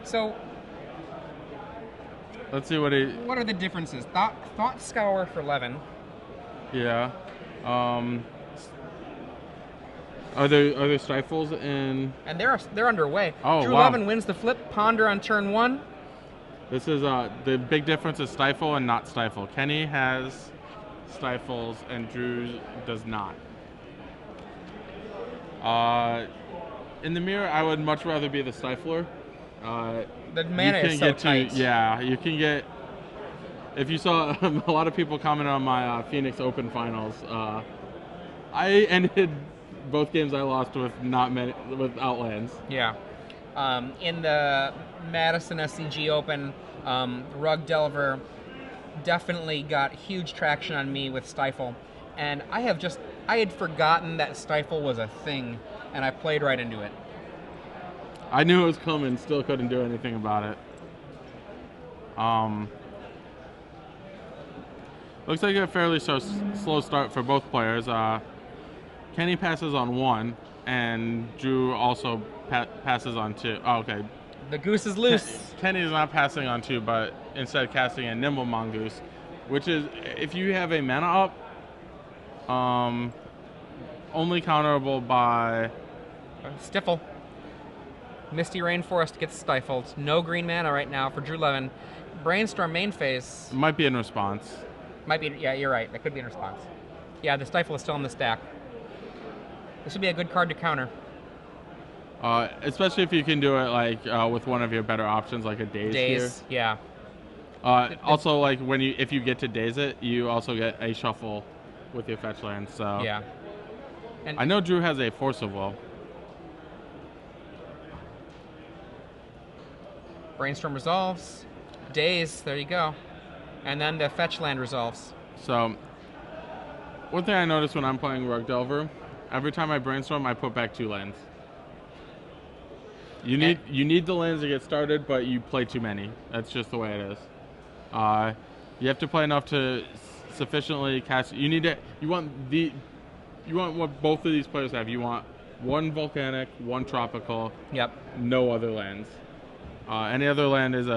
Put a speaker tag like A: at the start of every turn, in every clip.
A: So,
B: Let's see what he.
A: what are the differences? Thought Scour for Levin.
B: Yeah. Um, are there stifles in?
A: And they're underway.
B: Oh
A: Drew
B: wow.
A: Levin wins the flip. Ponder on turn 1.
B: This is the big difference is stifle and not stifle. Kenny has stifles and Drew does not. In the mirror, I would much rather be the stifler.
A: The mana is so tight.
B: Yeah, you can get. If you saw a lot of people comment on my Phoenix Open finals, I ended both games I lost with without lands.
A: Yeah. In the Madison SCG Open, Rug Delver definitely got huge traction on me with Stifle. And I had forgotten that Stifle was a thing, and I played right into it.
B: I knew it was coming, still couldn't do anything about it. Looks like a fairly slow start for both players. Kenny passes on 1, and Drew also passes on 2. Oh, okay.
A: The goose is loose.
B: Kenny is not passing on 2, but instead casting a Nimble Mongoose, which is, if you have a mana up, only counterable by...
A: Stifle. Misty Rainforest gets stifled. No green mana right now for Drew Levin. Brainstorm main phase.
B: Might be in response.
A: Might be, yeah, you're right. That could be in response. Yeah, the Stifle is still in the stack. This would be a good card to counter.
B: Especially if you can do it like with one of your better options, like a Daze here.
A: Yeah.
B: Also, like if you get to Daze it, you also get a shuffle with your fetch land. So
A: yeah. And
B: I know Drew has a Force of Will.
A: Brainstorm resolves. Daze, there you go. And then the fetch land resolves.
B: So one thing I noticed when I'm playing Rug Delver, every time I brainstorm, I put back 2 lands. You need the lands to get started, but you play too many. That's just the way it is. You have to play enough to sufficiently cast. You want what both of these players have. You want 1 volcanic, 1 tropical.
A: Yep.
B: No other lands. Any other land is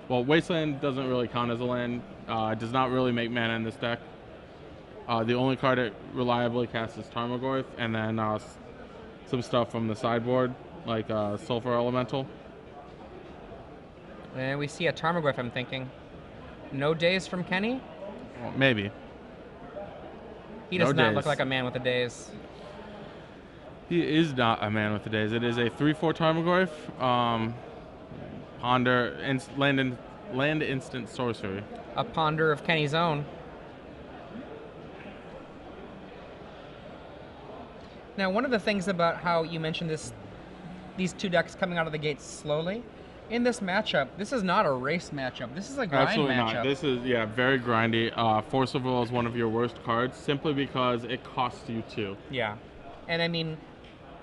B: Wasteland doesn't really count as a land. It does not really make mana in this deck. The only card it reliably casts is Tarmogoyf, and then some stuff from the sideboard, like Sulfur Elemental.
A: And we see a Tarmogoyf, I'm thinking. No Daze from Kenny?
B: Well, maybe.
A: He does not look like a man with a Daze.
B: He is not a man with a Daze. It is a 3/4 Tarmogoyf. Ponder, land instant sorcery.
A: A Ponder of Kenny's own. Now, one of the things about how you mentioned these 2 decks coming out of the gate slowly, in this matchup, this is not a race matchup. This is a grind
B: Absolutely
A: matchup.
B: Not. This is, very grindy. Force of Will is one of your worst cards simply because it costs you 2.
A: Yeah. And I mean,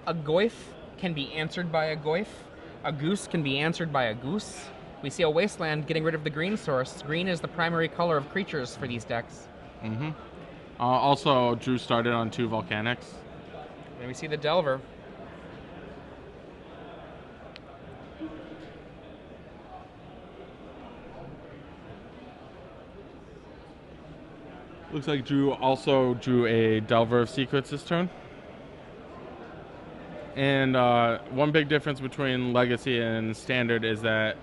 A: a Goyf can be answered by a Goyf. A Goose can be answered by a Goose. We see a Wasteland getting rid of the green source. Green is the primary color of creatures for these decks.
B: Mm-hmm. Also, Drew started on 2 Volcanics.
A: And we see the Delver.
B: Looks like Drew also drew a Delver of Secrets this turn. And one big difference between Legacy and Standard is that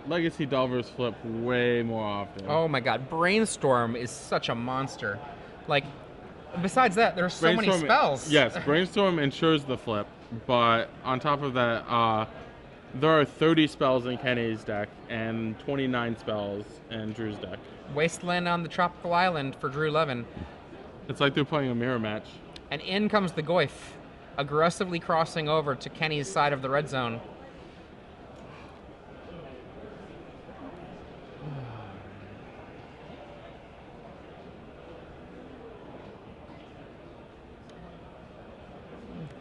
B: Legacy Delvers flip way more often.
A: Oh my god, Brainstorm is such a monster. Like, besides that, there's so many spells.
B: Yes, Brainstorm ensures the flip, but on top of that, there are 30 spells in Kenny's deck and 29 spells in Drew's deck.
A: Wasteland on the tropical island for Drew Levin.
B: It's like they're playing a mirror match.
A: And in comes the Goyf, aggressively crossing over to Kenny's side of the red zone.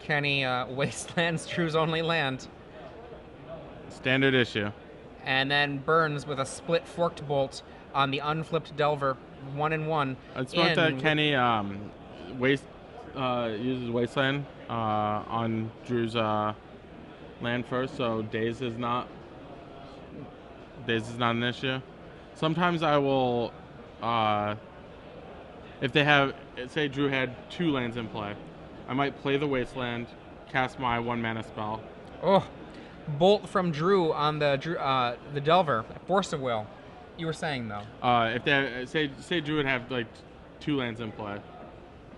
A: Kenny wastelands Drew's only land.
B: Standard issue.
A: And then burns with a split forked bolt on the unflipped Delver, 1/1.
B: It's smart that Kenny uses Wasteland on Drew's land first, so Daze is not days is not an issue. Sometimes I will, if they have, say Drew had 2 lands in play, I might play the Wasteland, cast my 1 mana spell.
A: Oh, bolt from Drew on the Delver, Force of Will. You were saying though.
B: If they say Drew would have like 2 lands in play,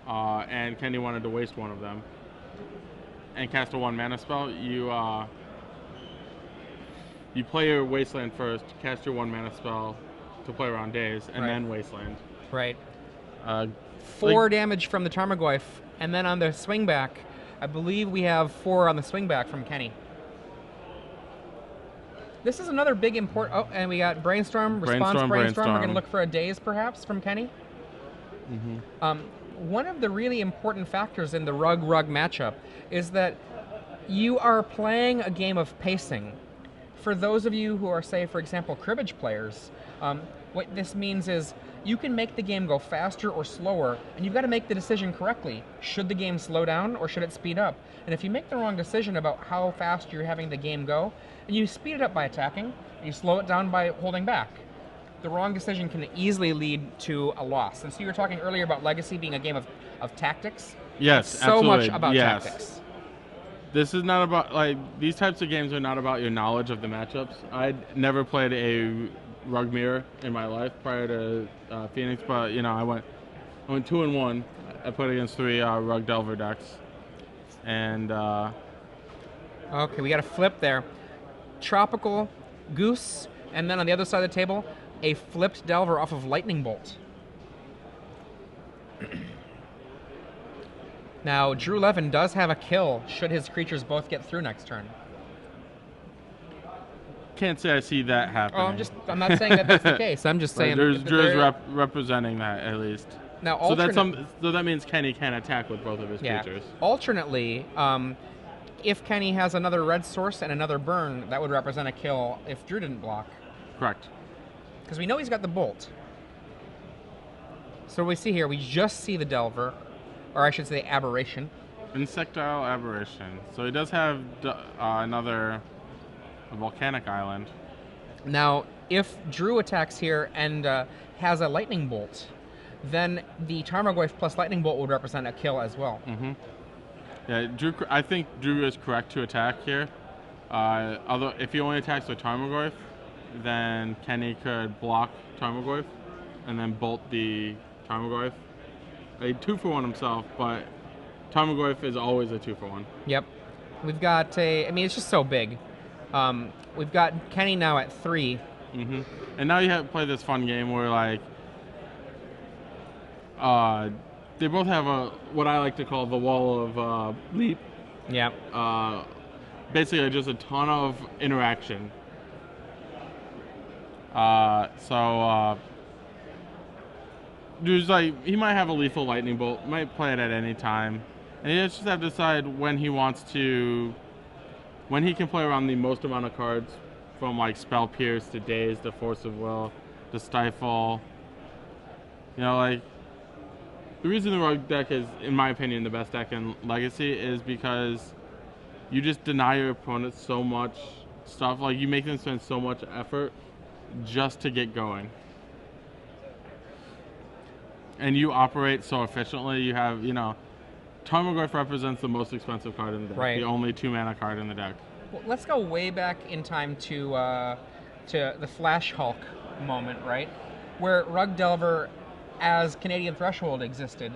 B: and Kenny wanted to waste one of them, and cast a 1 mana spell, you play your Wasteland first, cast your 1 mana spell to play around days, and then Wasteland.
A: Right. 4 damage from the Tarmogoyf, and then on the swing back, I believe we have 4 on the swing back from Kenny. This is another big important. Oh, and we got Brainstorm, Response Brainstorm. We're going to look for a Daze, perhaps, from Kenny. One of the really important factors in the Rug matchup is that you are playing a game of pacing. For those of you who are, say, for example, cribbage players, what this means is you can make the game go faster or slower, and you've got to make the decision correctly. Should the game slow down or should it speed up? And if you make the wrong decision about how fast you're having the game go, and you speed it up by attacking, and you slow it down by holding back, the wrong decision can easily lead to a loss. And so you were talking earlier about Legacy being a game of tactics.
B: Yes,
A: it's so much about tactics.
B: This is not about, like, these types of games are not about your knowledge of the matchups. I'd never played a Rug Mirror in my life prior to Phoenix, but, you know, I went 2-1. I played against 3 Rug Delver decks. And,
A: okay, we got a flip there. Tropical Goose, and then on the other side of the table, a flipped Delver off of Lightning Bolt. Now, Drew Levin does have a kill should his creatures both get through next turn.
B: Can't say I see that happening.
A: Oh, I'm not saying that that's the case. I'm just saying
B: Drew's representing that at least.
A: Now,
B: so that means Kenny can attack with both of his creatures.
A: Alternately, if Kenny has another red source and another burn, that would represent a kill if Drew didn't block.
B: Correct.
A: Because we know he's got the bolt. So what we see here, we just see the Delver, or I should say Aberration.
B: Insectile Aberration. So he does have another volcanic island.
A: Now, if Drew attacks here and has a Lightning Bolt, then the Tarmogoyf plus Lightning Bolt would represent a kill as well.
B: Yeah, Drew. I think Drew is correct to attack here. Although if he only attacks with Tarmogoyf, then Kenny could block Tarmogoyf and then bolt the Tarmogoyf. A 2-for-1 himself, but Tarmogoyf is always a 2-for-1.
A: Yep. We've got I mean, it's just so big. We've got Kenny now at 3.
B: And now you have to play this fun game where, like, they both have what I like to call the wall of leap.
A: Yeah.
B: Basically, just a ton of interaction. Drew's like, he might have a lethal Lightning Bolt, might play it at any time, and he just have to decide when he can play around the most amount of cards, from like Spell Pierce to Daze to Force of Will to Stifle. You know, like, the reason the Rug deck is, in my opinion, the best deck in Legacy is because you just deny your opponent so much stuff. Like, you make them spend so much effort just to get going. And you operate so efficiently. You have, you know, Tarmogoyf represents the most expensive card in the deck.
A: Right.
B: The only 2-mana card in the deck.
A: Well, let's go way back in time to the Flash Hulk moment, right? Where Rug Delver as Canadian Threshold existed.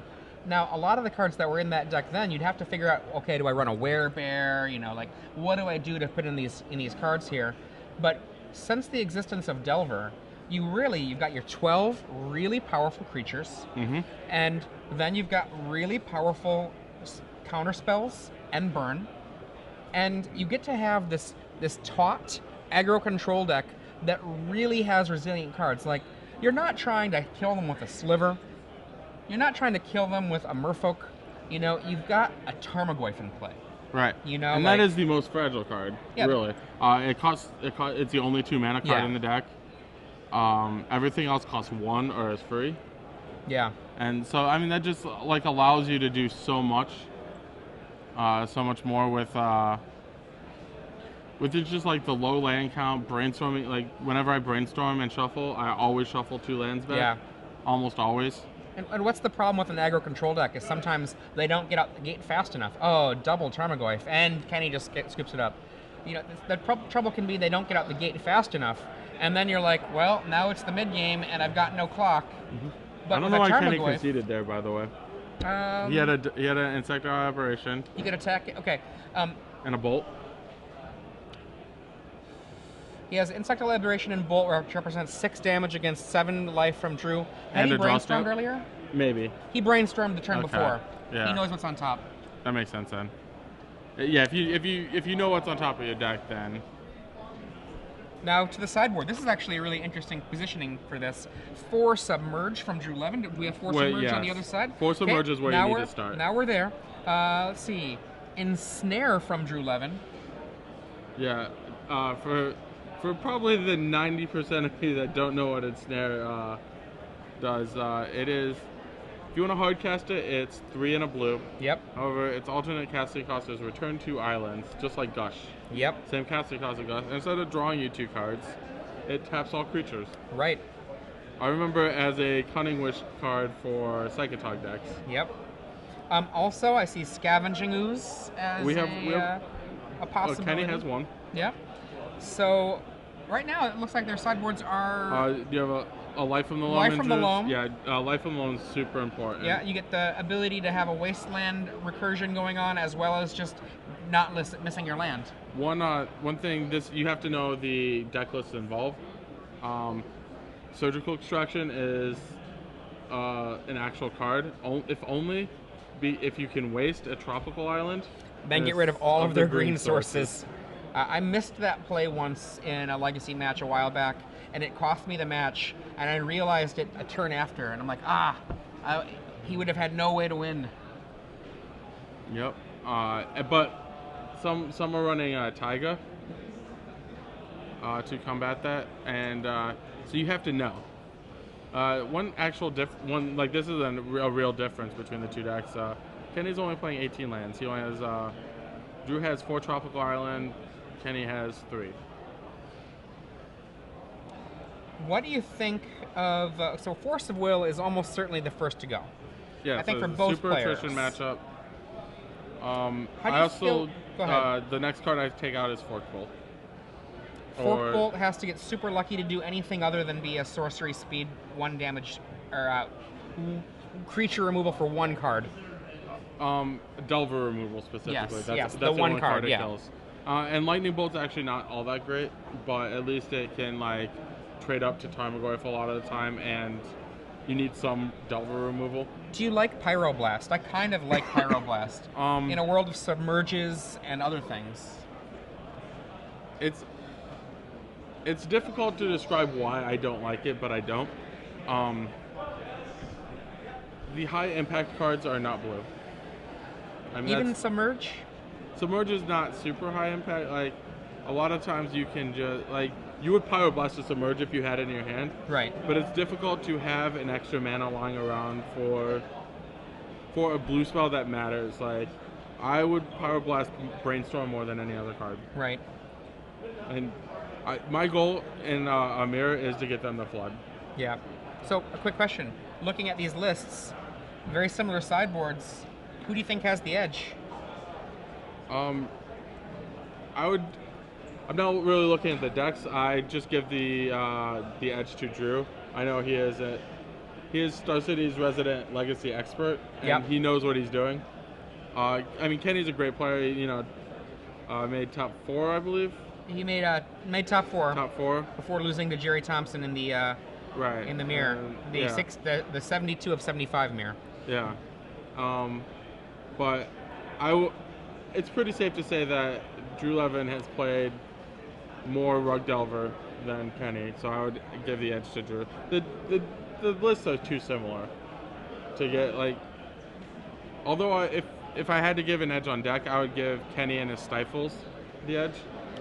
A: Now, a lot of the cards that were in that deck then, you'd have to figure out, okay, do I run a Werebear? You know, like, what do I do to put in these cards here? But since the existence of Delver, you've got your 12 really powerful creatures, and then you've got really powerful counter spells and burn, and you get to have this taut aggro control deck that really has resilient cards. Like, you're not trying to kill them with a Sliver, you're not trying to kill them with a Merfolk. You know, you've got a Tarmogoyf in play.
B: Right.
A: You know,
B: and that is the most fragile card. Yeah. Really. It's the only 2-mana card in the deck. Everything else costs 1 or is free.
A: Yeah.
B: And so, I mean, that just, like, allows you to do so much more with With it just like the low land count, brainstorming, like whenever I brainstorm and shuffle, I always shuffle 2 lands back.
A: Yeah.
B: Almost always.
A: And what's the problem with an aggro control deck is sometimes they don't get out the gate fast enough. Oh, double Tarmogoyf, and Kenny just scoops it up. You know, the trouble can be they don't get out the gate fast enough, and then you're like, well, now it's the mid game, and I've got no clock.
B: Mm-hmm.
A: But
B: I don't know why Kenny
A: Tarmogoyf,
B: conceded there, by the way. He had an insectile aberration.
A: You could attack it. Okay.
B: And a bolt.
A: He has Insectile Aberration and Bolt, which represents 6 damage against 7 life from Drew. Had
B: And
A: he
B: a draw
A: brainstormed
B: step?
A: earlier?
B: Maybe.
A: He brainstormed the turn
B: Okay.
A: before.
B: Yeah.
A: He knows what's on top.
B: That makes sense then. Yeah, if you know what's on top of your deck, then.
A: Now to the sideboard. This is actually a really interesting positioning for this. 4 Submerge from Drew Levin. Do we have 4 Submerge on the other side?
B: 4 Submerge is where you need to start.
A: Now we're there. Let's see. Ensnare from Drew Levin.
B: Yeah, for probably the 90% of you that don't know what Ensnare does, it is, if you want to hard cast it, it's 3 and a blue.
A: Yep.
B: However, its alternate casting cost is return 2 islands, just like Gush.
A: Yep.
B: Same casting cost as Gush. Instead of drawing you 2 cards, it taps all creatures.
A: Right.
B: I remember it as a Cunning Wish card for Psychotog decks.
A: Yep. Also, I see Scavenging Ooze as a possibility.
B: Kenny has one.
A: Yeah. So, right now it looks like their sideboards are.
B: You have a Life from the Loam.
A: Life from the Loam.
B: Yeah, Life from the Loam is super important.
A: Yeah, you get the ability to have a Wasteland recursion going on, as well as just not missing your land.
B: One thing you have to know the deck list involved. Surgical Extraction is an actual card. If you can waste a tropical island,
A: then get rid of all of their green sources. I missed that play once in a Legacy match a while back, and it cost me the match, and I realized it a turn after, and I'm like, he would have had no way to win.
B: Yep. But some are running Taiga to combat that, and so you have to know. This is a real difference between the 2 decks. Kenny's only playing 18 lands. He only has Drew has 4 tropical island. Kenny has 3.
A: What do you think of? So Force of Will is almost certainly the first to go.
B: Yeah,
A: I think
B: so
A: for both
B: super
A: players.
B: attrition matchup.
A: Go ahead.
B: The next card I take out is Fork Bolt.
A: Fork Bolt has to get super lucky to do anything other than be a sorcery speed 1 damage or creature removal for 1 card.
B: Delver removal specifically.
A: Yes,
B: That's
A: the one card
B: it
A: yeah.
B: kills. And Lightning Bolt's actually not all that great, but at least it can trade up to Tarmogoyf a lot of the time, and you need some Delver removal.
A: Do you like Pyroblast? I kind of like Pyroblast. In a world of submerges and other things.
B: It's difficult to describe why I don't like it, but I don't. The high impact cards are not blue.
A: Even Submerge?
B: Submerge is not super high impact. A lot of times you can just you would Pyroblast a Submerge if you had it in your hand.
A: Right.
B: But it's difficult to have an extra mana lying around for a blue spell that matters. I would Pyroblast Brainstorm more than any other card.
A: Right.
B: And my goal in Amir is to get them to flood.
A: Yeah. So a quick question: looking at these lists, very similar sideboards, who do you think has the edge?
B: I'm not really looking at the decks. I just give the edge to Drew. I know he is Star City's resident Legacy expert, and he knows what he's doing. Kenny's a great player. Made top 4, I believe.
A: He made top 4.
B: Top 4
A: before losing to Jerry Thompson in the in the mirror, the 72 of 75 mirror.
B: Yeah, but it's pretty safe to say that Drew Levin has played more Rug Delver than Kenny, so I would give the edge to Drew. The lists are too similar to get although if I had to give an edge on deck, I would give Kenny and his Stifles the edge.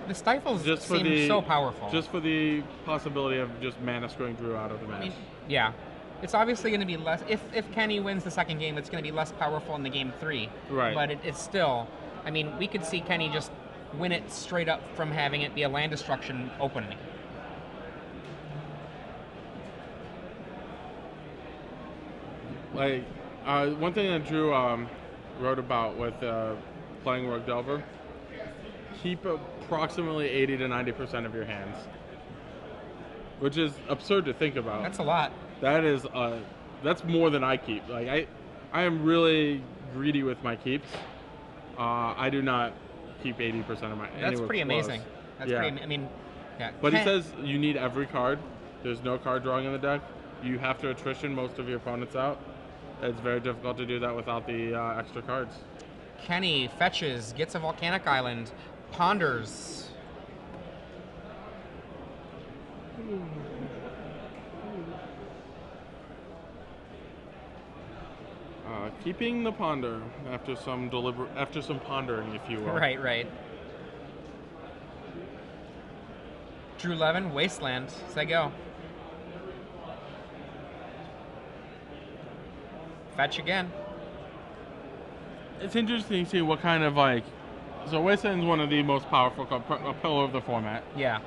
A: The Stifles seem so powerful.
B: Just for the possibility of just mana screwing Drew out of the match.
A: Yeah. It's obviously going to be less. If Kenny wins the second game, it's going to be less powerful in the game 3.
B: Right.
A: But it's still. We could see Kenny just win it straight up from having it be a land destruction opening.
B: Like, one thing that Drew wrote about with playing Rogue Delver, keep approximately 80 to 90% of your hands, which is absurd to think about.
A: That's a lot.
B: That is, that's more than I keep. Like, I am really greedy with my keeps. I do not keep 80% of my.
A: That's pretty amazing. That's
B: yeah.
A: pretty. I mean, yeah.
B: But he says you need every card. There's no card drawing in the deck. You have to attrition most of your opponents out. It's very difficult to do that without the extra cards.
A: Kenny fetches, gets a volcanic island, ponders.
B: Keeping the ponder after some pondering, if you will.
A: Right, right. Drew Levin, Wasteland. Say go. Fetch again.
B: It's interesting to see what kind of like. So Wasteland is one of the most powerful a pillar of the format.
A: Yeah.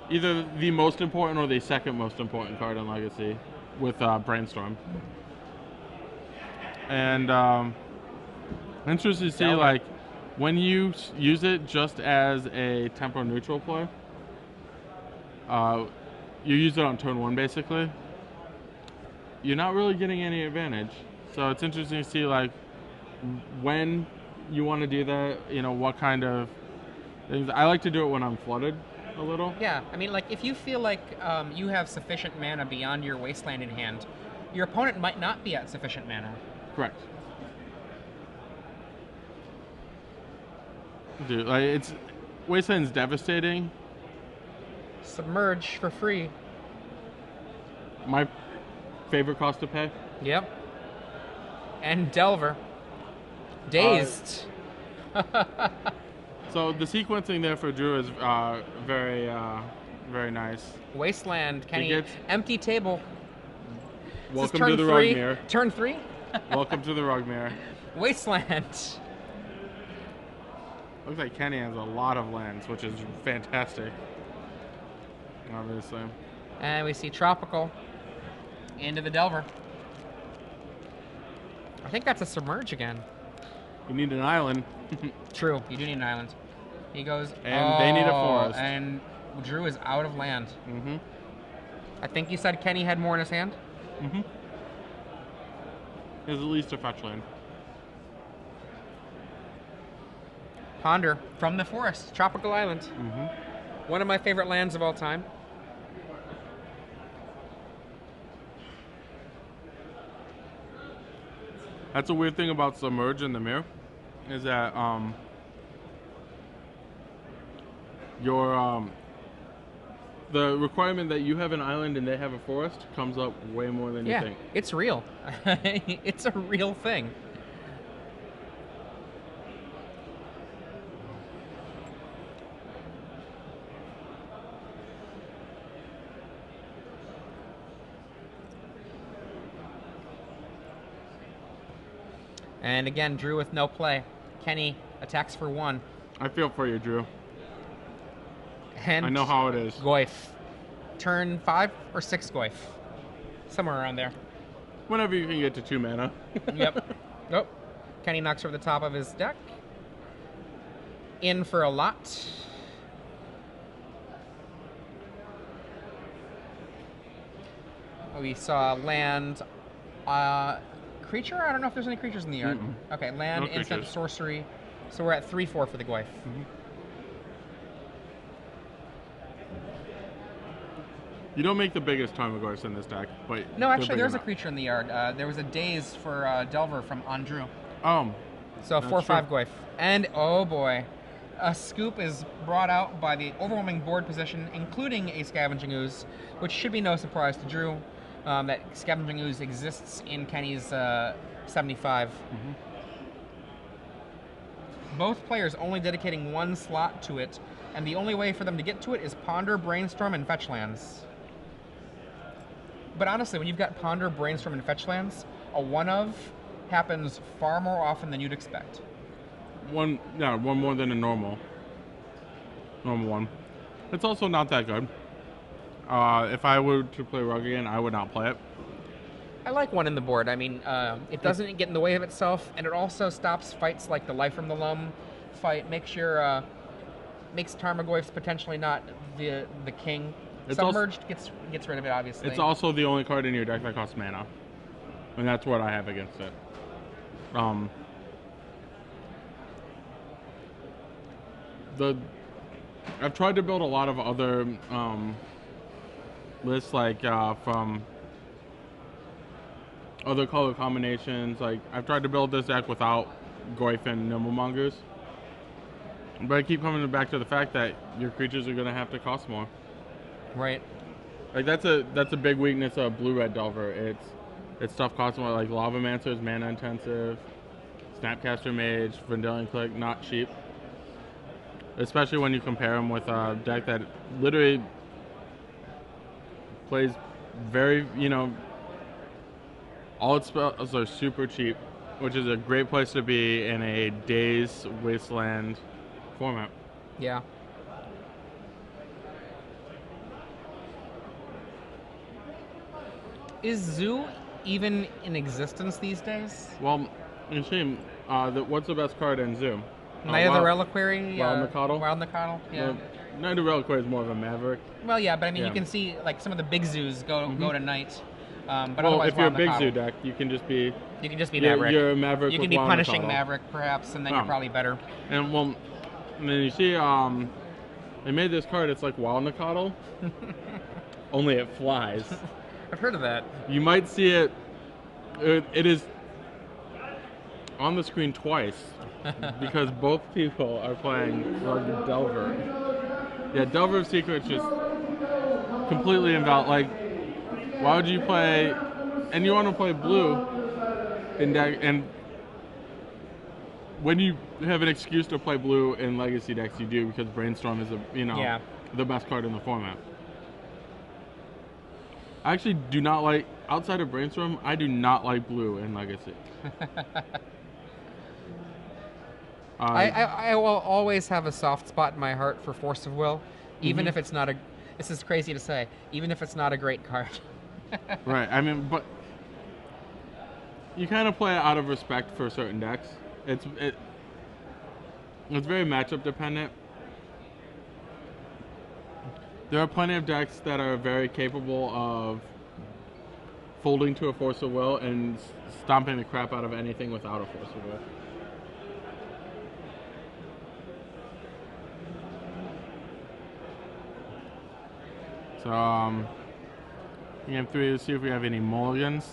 B: Either the most important or the second most important card in Legacy, with Brainstorm. And interesting to see like when you use it just as a tempo neutral play. You use it on turn 1 basically. You're not really getting any advantage. So it's interesting to see like when you want to do that, you know, what kind of things. I like to do it when I'm flooded a little.
A: Yeah, I mean, like if you feel like you have sufficient mana beyond your Wasteland in hand, your opponent might not be at sufficient mana.
B: Correct. Dude, like it's Wasteland's devastating.
A: Submerge for free.
B: My favorite cost to pay.
A: Yep. And Delver. Dazed.
B: So the sequencing there for Drew is very, very nice.
A: Wasteland, Kenny. Empty table.
B: Welcome to the Rugmere.
A: Turn 3?
B: Welcome to the Rugmere.
A: Wasteland.
B: Looks like Kenny has a lot of lands, which is fantastic. Obviously.
A: And we see Tropical. Into the Delver. I think that's a Submerge again.
B: You need an island.
A: True, you do need an island. He goes,
B: and they need a forest.
A: And Drew is out of land.
B: Mm-hmm.
A: I think you said Kenny had more in his hand?
B: Mm-hmm. There's at least a fetch land.
A: Ponder from the forest, Tropical Island.
B: Mm-hmm.
A: One of my favorite lands of all time.
B: That's a weird thing about Submerge in the mirror, is that the requirement that you have an island and they have a forest comes up way more than you think.
A: Yeah, it's real. It's a real thing. And again, Drew with no play. Kenny attacks for 1.
B: I feel for you, Drew.
A: And
B: I know how it is.
A: Goyf. Turn 5 or 6 Goyf. Somewhere around there.
B: Whenever you can get to 2 mana.
A: Yep. Oh. Kenny knocks over the top of his deck. In for a lot. We saw land. Creature? I don't know if there's any creatures in the yard. Okay, land,
B: No
A: instant,
B: creatures.
A: sorcery. So we're at 3-4 for the Goyf.
B: You don't make the biggest Tarmogoyfs in this deck, but
A: No, actually, there's a
B: enough.
A: creature in the yard. There was a Daze for Delver from Andrew. So
B: That's
A: 4-5
B: true.
A: Goyf. And, oh boy, a scoop is brought out by the overwhelming board position, including a Scavenging Ooze, which should be no surprise to Drew. That Scavenging Ooze exists in Kenny's 75. Both players only dedicating 1 slot to it, and the only way for them to get to it is Ponder, Brainstorm, and Fetch lands. But honestly, when you've got Ponder, Brainstorm, and Fetch lands, a 1-of happens far more often than you'd expect.
B: one more than a normal one. It's also not that good. If I were to play Rug again, I would not play it.
A: I like one in the board. I mean, it doesn't get in the way of itself, and it also stops fights like the Life from the Loam fight. Makes Tarmogoyf's potentially not the king.
B: It's
A: Submerged gets rid of it, obviously.
B: It's also the only card in your deck that costs mana, and that's what I have against it. I've tried to build a lot of other lists, like from other color combinations. Like I've tried to build this deck without Goyf and Nimblemongers, but I keep coming back to the fact that your creatures are going to have to cost more.
A: Right.
B: Like that's a big weakness of Blue-Red Delver. It's stuff costs more. Like Lavamancer is mana intensive. Snapcaster Mage, Vendilion Click, not cheap. Especially when you compare them with a deck that literally plays very, all its spells are super cheap, which is a great place to be in a Daze Wasteland format.
A: Yeah. Is Zoo even in existence these days?
B: Well, you see, what's the best card in Zoo?
A: Knight of the Reliquary?
B: Wild Nicottle?
A: Wild Nicottle, yeah.
B: Well, Knight of the Reliquary is more of a Maverick.
A: Well, yeah, but I mean, you can see like some of the big zoos go to Knight. But
B: well, if you're a
A: Wild
B: big
A: Nicottle.
B: Zoo deck, you can just be...
A: You can just be Maverick.
B: You're a Maverick.
A: You
B: with
A: can be
B: Wild
A: punishing
B: Nicottle.
A: Maverick, perhaps, and then you're probably better.
B: And then you see, they made this card. It's like Wild Nicottle, only it flies.
A: I've heard of that.
B: You might see it. It is on the screen twice because both people are playing Rug Delver. Yeah, Delver of Secrets just completely invalid. Like, why would you play? And you want to play blue in deck, and when you have an excuse to play blue in Legacy decks, you do, because Brainstorm is the best card in the format. I actually do not like, outside of Brainstorm, I do not like blue in Legacy.
A: I will always have a soft spot in my heart for Force of Will, even if it's not a, this is crazy to say, even if it's not a great card.
B: Right, I mean, but you kind of play it out of respect for certain decks. It's very matchup dependent. There are plenty of decks that are very capable of folding to a Force of Will and stomping the crap out of anything without a Force of Will. So, game 3, let's see if we have any mulligans.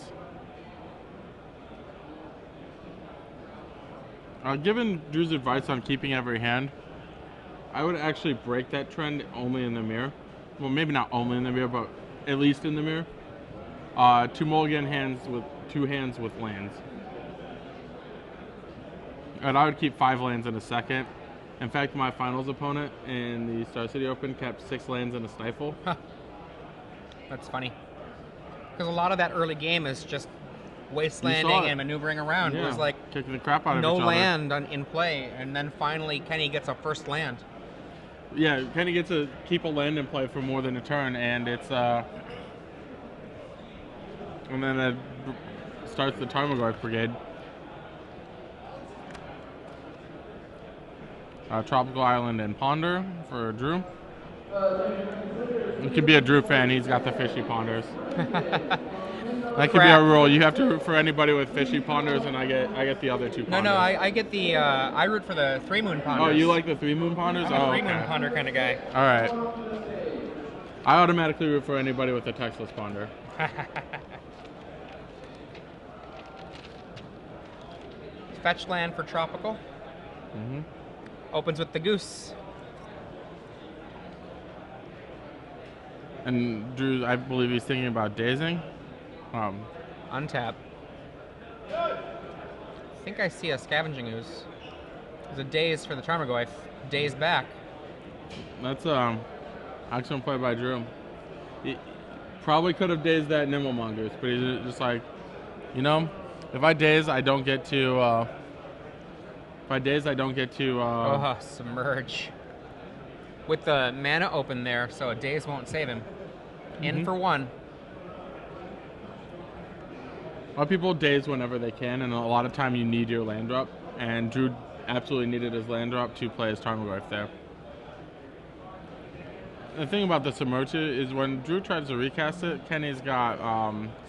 B: Given Drew's advice on keeping every hand, I would actually break that trend only in the mirror. Well, maybe not only in the mirror, but at least in the mirror. 2 mulligan hands with 2 hands with lands. And I would keep 5 lands in a second. In fact, my finals opponent in the Star City Open kept 6 lands in a stifle.
A: That's funny. Because a lot of that early game is just wastelanding and maneuvering around.
B: Yeah,
A: it was like
B: kicking the crap out of
A: no
B: each other.
A: land in play, and then finally Kenny gets a first land.
B: Yeah, Kenny gets to keep a land in play for more than a turn, and it's and then it starts the Tarmogoyf Brigade. Tropical Island and Ponder for Drew. It could be a Drew fan. He's got the fishy ponders. That could be our rule. You have to root for anybody with fishy ponders, and I get the other 2 ponders.
A: No, I get the I root for the 3 moon ponders.
B: Oh, you like the 3 moon ponders?
A: I'm a 3 moon ponder kind of guy.
B: All right. I automatically root for anybody with a textless ponder.
A: Fetch land for tropical. Opens with the goose.
B: And Drew, I believe he's thinking about dazing.
A: Untap. I think I see a Scavenging Ooze. There's a daze for the Tarmogoyf. Daze back.
B: That's excellent play by Drew. He probably could have dazed that Nimblemongers, but he's just like, if I daze, I don't get to If I daze, I don't get to...
A: Submerge. With the mana open there, so a daze won't save him. In for one.
B: A lot of people daze whenever they can, and a lot of time you need your land drop. And Drew absolutely needed his land drop to play his Tarmogoyf there. The thing about the Submerge is when Drew tries to recast it, Kenny's got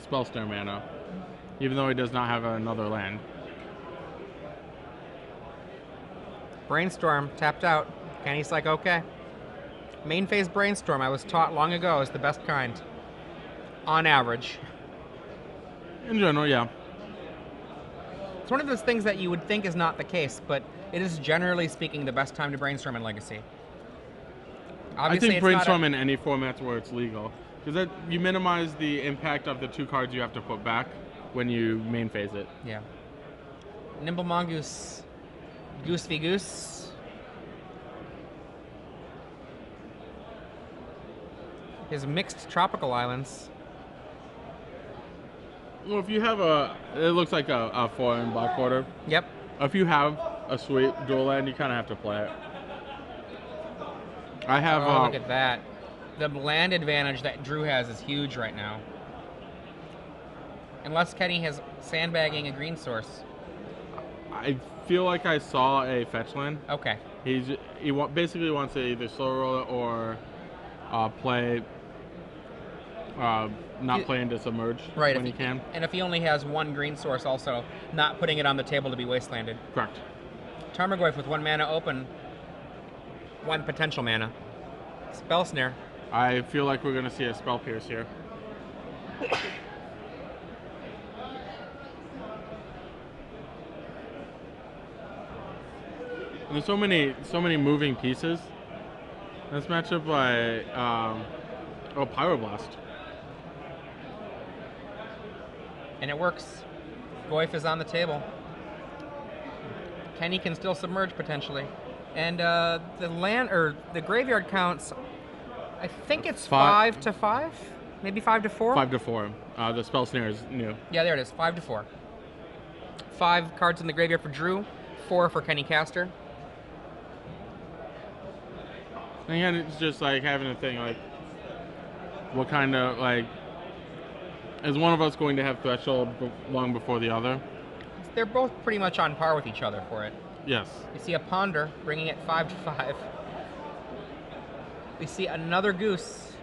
B: Spell Snare mana, even though he does not have another land.
A: Brainstorm, tapped out. Kenny's like, okay. Main phase Brainstorm, I was taught long ago, is the best kind. On average.
B: In general, yeah.
A: It's one of those things that you would think is not the case, but it is generally speaking the best time to Brainstorm in Legacy. Obviously,
B: I think Brainstorm in any formats where it's legal. Because you minimize the impact of the 2 cards you have to put back when you main phase it.
A: Yeah. Nimble Mongoose. Goose v Goose. His mixed tropical islands.
B: Well, if you have it looks like a 4 in black border.
A: Yep.
B: If you have a sweet dual land, you kind of have to play it. I have.
A: Look at that. The land advantage that Drew has is huge right now. Unless Kenny has sandbagging a green source.
B: I feel like I saw a fetch land.
A: Okay.
B: He basically wants to either slow roll it or play. Not play into Submerge when he can.
A: And if he only has 1 green source, also not putting it on the table to be wastelanded.
B: Correct.
A: Tarmogoyf with 1 mana open, 1 potential mana. Spell Snare.
B: I feel like we're going to see a Spell Pierce here. And there's so many moving pieces. This matchup by Pyroblast.
A: And it works. Goyf is on the table. Kenny can still submerge potentially. And the graveyard counts, I think it's 5 to 5? Maybe 5 to 4?
B: 5 to 4. The Spell Snare is new.
A: Yeah, there it is. 5 to 4. 5 cards in the graveyard for Drew, 4 for Kenny Castor.
B: And again, it's just like having a thing like, what kind of, like, is one of us going to have Threshold long before the other?
A: They're both pretty much on par with each other for it.
B: Yes.
A: You see a Ponder bringing it 5 to 5. We see another Goose.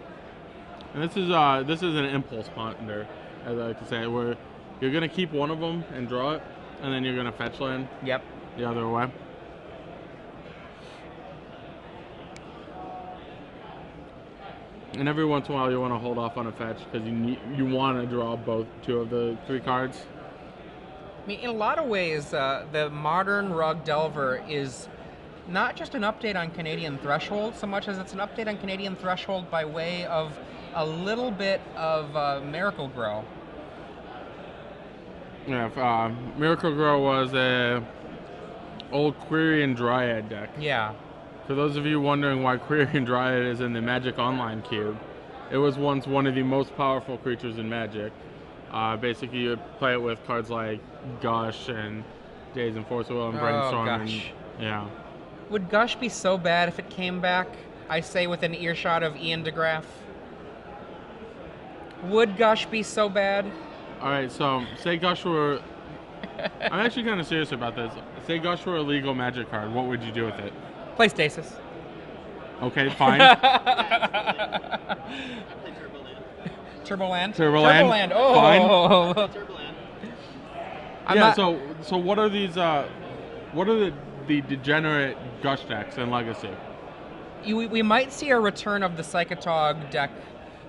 B: And this is an impulse Ponder, as I like to say, where you're going to keep one of them and draw it, and then you're going to fetch land.
A: Yep.
B: The other way. And every once in a while you want to hold off on a fetch because you want to draw 2 of the 3 cards.
A: I mean, in a lot of ways, the modern Rug Delver is not just an update on Canadian Threshold so much as it's an update on Canadian Threshold by way of a little bit of Miracle Grow.
B: Yeah, Miracle Grow was a old Quirion Dryad deck.
A: Yeah.
B: For those of you wondering why Quirion Dryad is in the Magic Online cube, it was once one of the most powerful creatures in Magic. Basically, you would play it with cards like Gush and Daze and Force Will and Brainstorm.
A: Oh, Gush.
B: Yeah.
A: Would Gush be so bad if it came back, I say, within earshot of Ian DeGraff? Would Gush be so bad?
B: All right, so say Gush were... I'm actually kind of serious about this. Say Gush were a legal Magic card. What would you do with it?
A: Play Stasis.
B: Okay, fine.
A: Turboland.
B: Turboland.
A: Oh.
B: Fine.
C: Turboland.
B: Yeah. So what are these? What are the degenerate Gush decks in Legacy?
A: We might see a return of the Psychotog deck.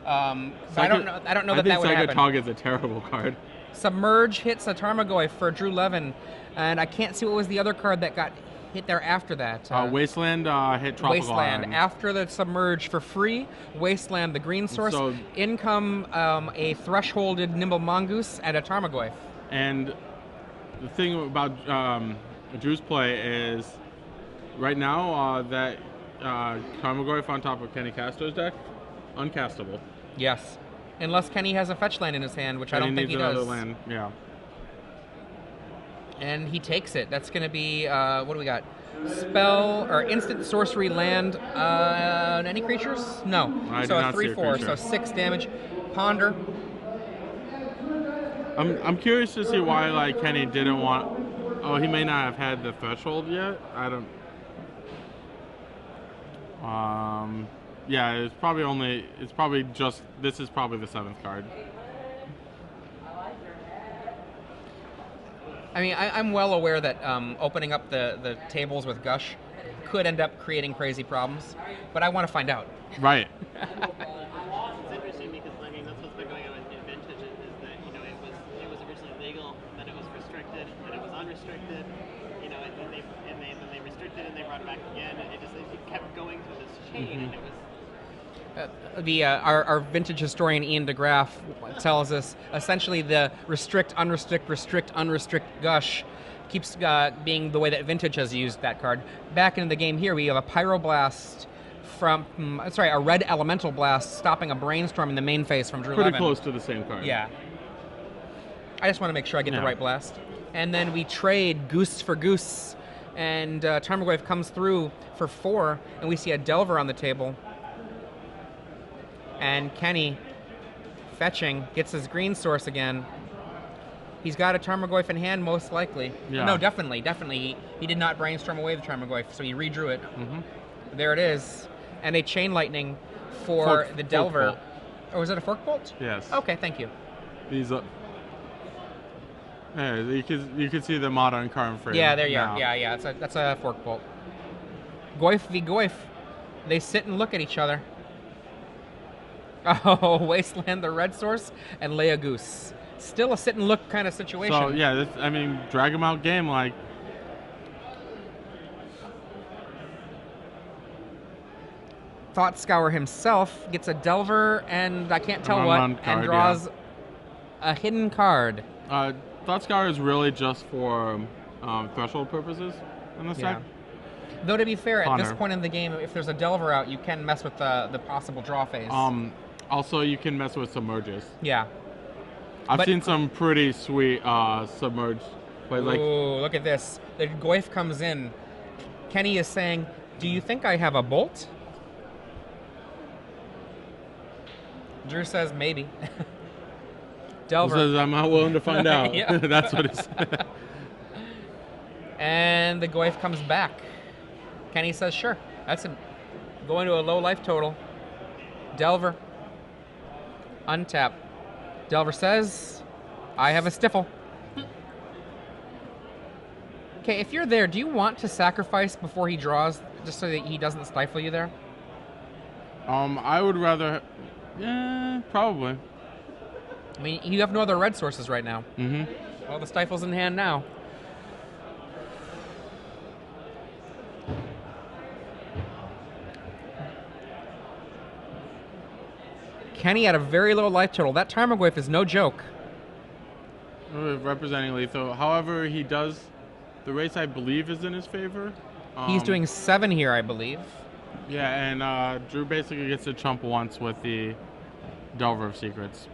A: I don't know. I don't know that would happen.
B: I think Psychotog is a terrible card.
A: Submerge hits a Tarmogoyf for Drew Levin, and I can't see what was the other card that got hit there after that.
B: Wasteland hit Tropical
A: Wasteland.
B: Island.
A: After the Submerge for free, Wasteland, the green source,
B: So-
A: in come a Thresholded Nimble Mongoose and a Tarmogoyf.
B: And the thing about Drew's play is, right now, that Tarmogoyf on top of Kenny Castor's deck, uncastable.
A: Yes. Unless Kenny has a fetch land in his hand, which I don't think he
B: needs
A: does.
B: another land, yeah.
A: And he takes it. That's going to be, what do we got? Spell or instant sorcery land. Any creatures? No.
B: I
A: so
B: do
A: a
B: not see a
A: 3/4,
B: creature.
A: so 6 damage. Ponder.
B: I'm curious to see why like Kenny didn't want. Oh, he may not have had the threshold yet. I don't. Yeah, it's probably just. This is probably the 7th card.
A: I mean, I'm well aware that opening up the tables with Gush could end up creating crazy problems, but I want to find out.
B: Right.
C: It's interesting because I mean that's what's been going on in Vintage is that it was originally legal, then it was restricted, then it was unrestricted, and then they restricted and they brought it back again, and it kept going through this chain, and it was.
A: Our vintage historian Ian DeGraff tells us essentially the restrict, unrestrict Gush keeps being the way that Vintage has used that card. Back into the game here, we have a Pyroblast a red Elemental Blast stopping a Brainstorm in the main phase from Drew
B: Pretty
A: Levin.
B: close to the same card.
A: Yeah. I just want to make sure I get the right blast. And then we trade Goose for Goose, and Tarmogoyf comes through for 4, and we see a Delver on the table. And Kenny, fetching, gets his green source again. He's got a Tarmogoyf in hand, most likely.
B: Yeah.
A: No, definitely. He did not Brainstorm away the Tarmogoyf, so he redrew it. There it is. And a Chain Lightning for the Delver.
B: Fork bolt.
A: Oh, was it a Fork Bolt?
B: Yes.
A: Okay, thank you.
B: These. Yeah, you can see the modern current frame.
A: Yeah, there you
B: now.
A: are. Yeah. That's a Fork Bolt. Goyf v. Goyf. They sit and look at each other. Oh, Wasteland the red source and lay a Goose. Still a sit and look kind of situation.
B: So yeah, drag him out game like.
A: Thought Scour himself gets a Delver and I can't tell what,
B: card,
A: and draws a hidden card.
B: Thought Scour is really just for threshold purposes in this deck.
A: Though to be fair, at this
B: Ponder.
A: point in the game, if there's a Delver out, you can mess with the possible draw phase.
B: Also, you can mess with submerges.
A: Yeah.
B: I've seen some pretty sweet submerge plays. Like,
A: ooh, look at this. The Goyf comes in. Kenny is saying, "Do you think I have a bolt?" Drew says, "Maybe." Delver
B: says, "I'm not willing to find out."
A: Yeah.
B: That's what it said.
A: And the Goyf comes back. Kenny says, "Sure." That's going to a low life total. Delver. Untap. Delver says, "I have a Stiffle." Okay, if you're there, do you want to sacrifice before he draws, just so that he doesn't stifle you there?
B: I would rather. Yeah, probably.
A: I mean, you have no other red sources right now. Well, the Stifle's in hand now. Kenny had a very low life total. That Tarmogoyf is no joke.
B: Representing lethal. However, he does. The race, I believe, is in his favor.
A: He's doing 7 here, I believe.
B: Yeah, and Drew basically gets to chump once with the Delver of Secrets.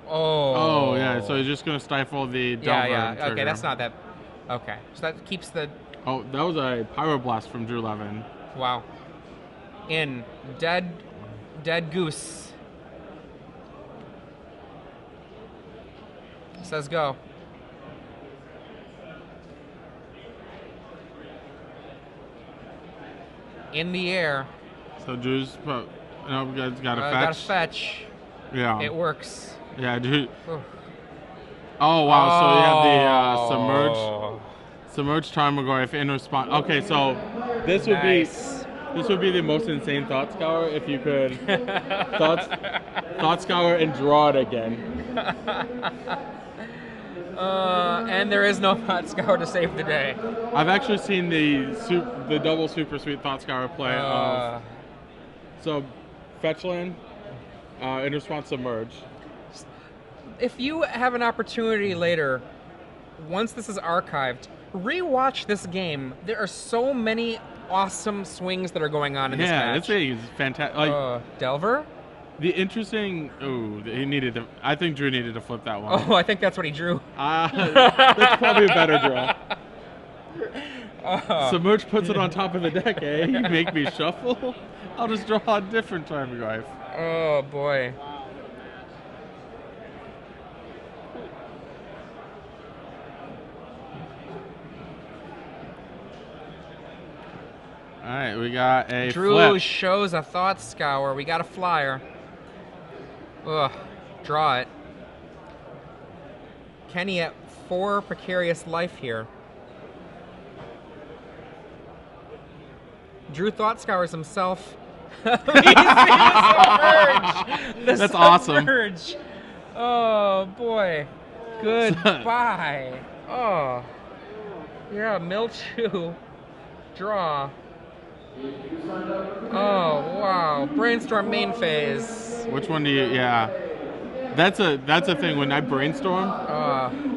A: Oh.
B: Oh, yeah, so he's just going to stifle the Delver.
A: Yeah.
B: Trigger.
A: Okay, that's not that. Okay, so that keeps the.
B: Oh, that was a Pyroblast from Drew Levin.
A: Wow. In. Dead Goose. Says go. In the air.
B: So Drew's got a fetch.
A: Got a fetch.
B: Yeah.
A: It works.
B: Yeah, Drew.
A: Oof.
B: Oh, wow, so you have the
A: Oh.
B: Submerged Tarmogoyf in response. Okay, so this would
A: Nice.
B: be the most insane Thought Scour if you could Thought Scour and draw it again.
A: And there is no Thought Scour to save the day.
B: I've actually seen the double super sweet Thought Scour play. So fetch land, in response Submerge.
A: If you have an opportunity later, once this is archived, rewatch this game. There are so many awesome swings that are going on in this match.
B: Yeah, this thing is fantastic. Like,
A: Delver?
B: The interesting. Oh, he needed to. I think Drew needed to flip that one.
A: Oh, I think that's what he drew.
B: That's probably a better draw.
A: Oh.
B: Submerge puts it on top of the deck, eh? You make me shuffle? I'll just draw a different Tarmogoyf.
A: Oh, boy.
B: All right, we got a
A: Drew
B: flip.
A: shows a Thought Scour. We got a flyer. Ugh. Draw it. Kenny at 4 precarious life here. Drew Thought Scours himself. That's
B: awesome.
A: Oh boy. Goodbye. Oh. Yeah, Milchew. Draw. Oh wow. Brainstorm main phase.
B: Which one do you? Yeah, that's a thing. When I brainstorm,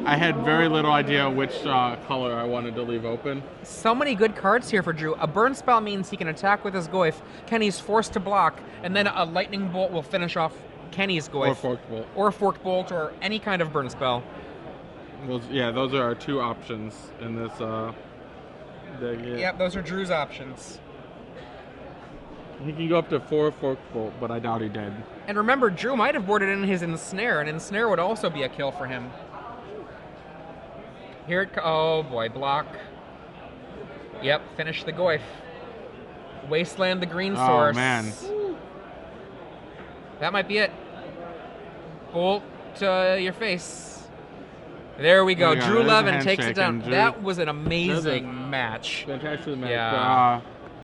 B: I had very little idea which color I wanted to leave open.
A: So many good cards here for Drew. A burn spell means he can attack with his Goyf. Kenny's forced to block, and then a lightning bolt will finish off Kenny's Goyf.
B: Or forked bolt.
A: Or forked bolt, or any kind of burn spell.
B: Those are our two options in this deck. Yeah.
A: Yep, those are Drew's options.
B: He can go up to 4 forked bolt, but I doubt he did.
A: And remember, Drew might have boarded in his Ensnare, and Ensnare would also be a kill for him. Here it oh boy, block. Yep, finish the Goyf. Wasteland the green source.
B: Oh man.
A: That might be it. Bolt to your face. There we go. Drew Levin takes it down. That was an amazing match.
B: Fantastic match.
A: Yeah.